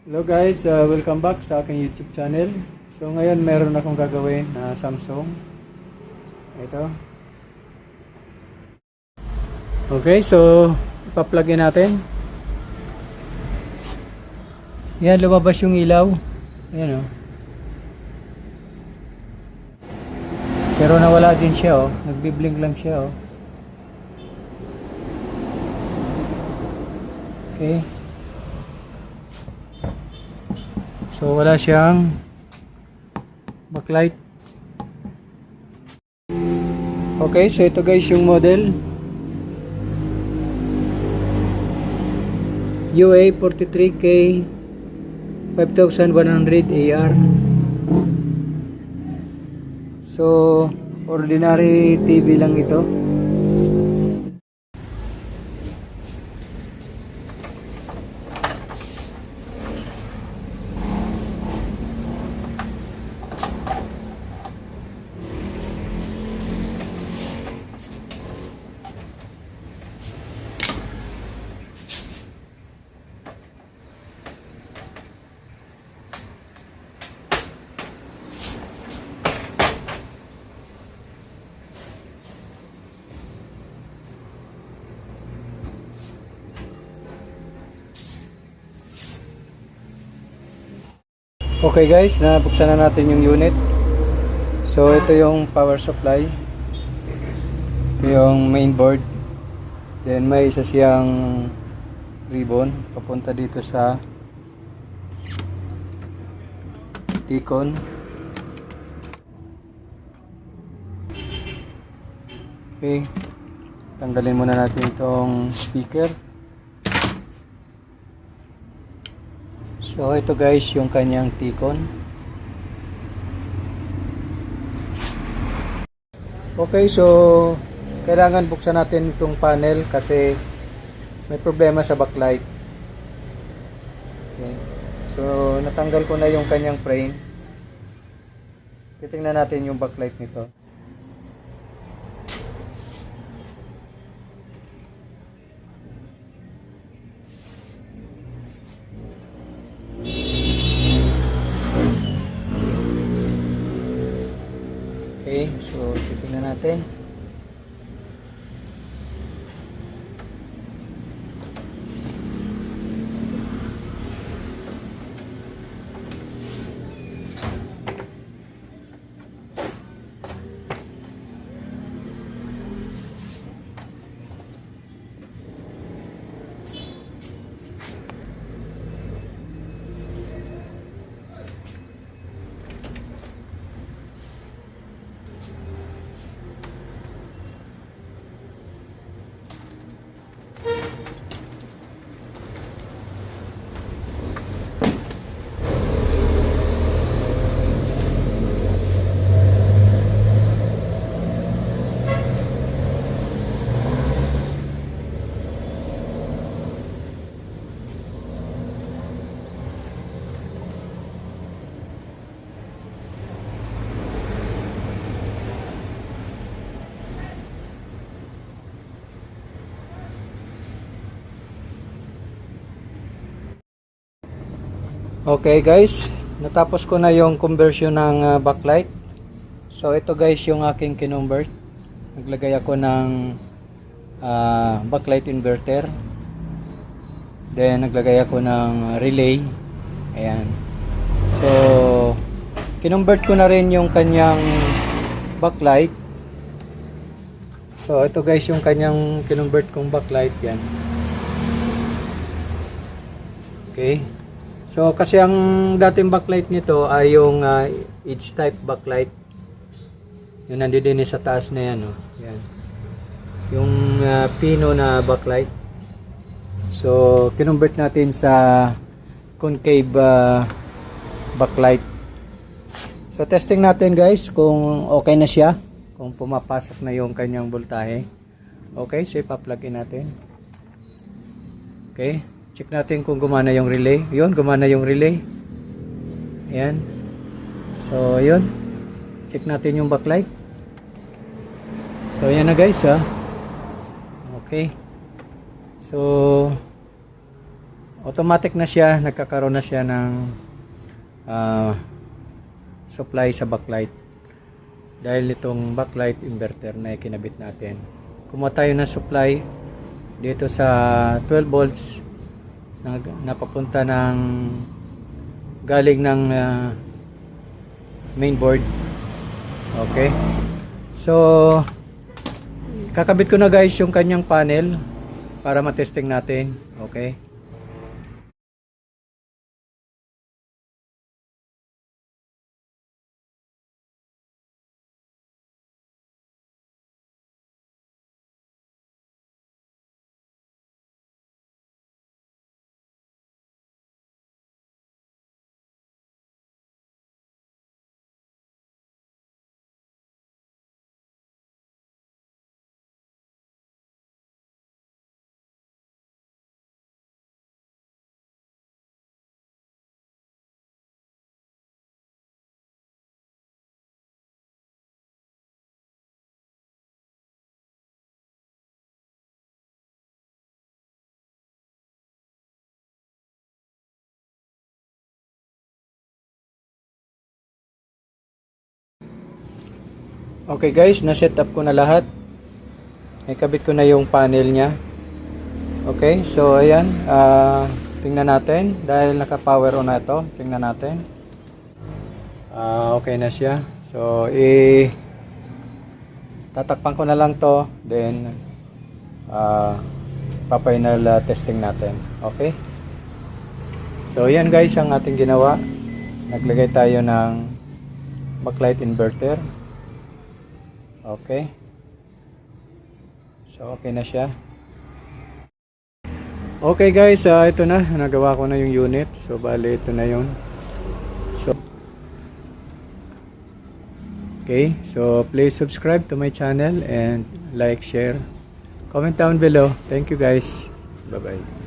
Hello guys, welcome back sa aking YouTube channel. So ngayon meron akong gagawin na Samsung. Ito. Okay, so ipa-plug in natin. Yan, lumabas yung ilaw. Ayan oh. Pero nawala din siya oh. Nagbi-blink lang siya oh. Okay. So wala siyang backlight. Okay, so ito guys yung model UA43K 5100 AR. So ordinary TV lang ito. Okay guys, nabuksan na natin yung unit. So ito yung power supply. Ito yung main board. Then may isa siyang ribbon papunta dito sa T-con. Okay, tanggalin muna natin itong speaker. So ito guys yung kanyang T-con. Okay, so kailangan buksan natin itong panel kasi may problema sa backlight. Okay. So natanggal ko na yung kanyang frame. Titingnan natin yung backlight nito. Okay, so titingnan natin. Okay guys, natapos ko na yung conversion ng backlight. So ito guys yung aking kinonvert. Naglagay ako ng backlight inverter. Then naglagay ako ng relay. Ayan. So kinonvert ko na rin yung kanyang backlight. So ito guys yung kanyang kinonvert kong backlight yan. Okay. So kasi ang dating backlight nito ay yung edge type backlight. Yung nandiyan sa taas na yan, oh. Yan. Yung pino na backlight. So kinonvert natin sa concave backlight. So testing natin guys kung okay na siya, kung pumapasok na yung kanyang voltahe. Okay, so ipa-plug in natin. Okay. Check natin kung gumana yung relay. Yun, gumana yung relay. Ayan. So, yun. Check natin yung backlight. So, ayan na guys, ha. Okay. So, automatic na siya, nagkakaroon na siya ng supply sa backlight. Dahil itong backlight inverter na kinabit natin. Kumuha tayo ng supply dito sa 12 volts na papunta ng galing ng mainboard. Okay. So, kakabit ko na guys yung kanyang panel para matesting natin. Okay. Okay guys, na-set up ko na lahat. Nakabit ko na yung panel niya. Okay, so ayan, tingnan natin dahil naka-power on na ito. Tingnan natin. Okay na siya. So, tatakpan ko na lang to, then pa-final testing natin. Okay? So, ayan guys ang ating ginawa. Naglagay tayo ng backlight inverter. Okay. So, okay na siya. Okay guys, ito na. Nagawa ko na yung unit. So, bali ito na yun. So, okay. So, please subscribe to my channel and like, share. Comment down below. Thank you guys. Bye-bye.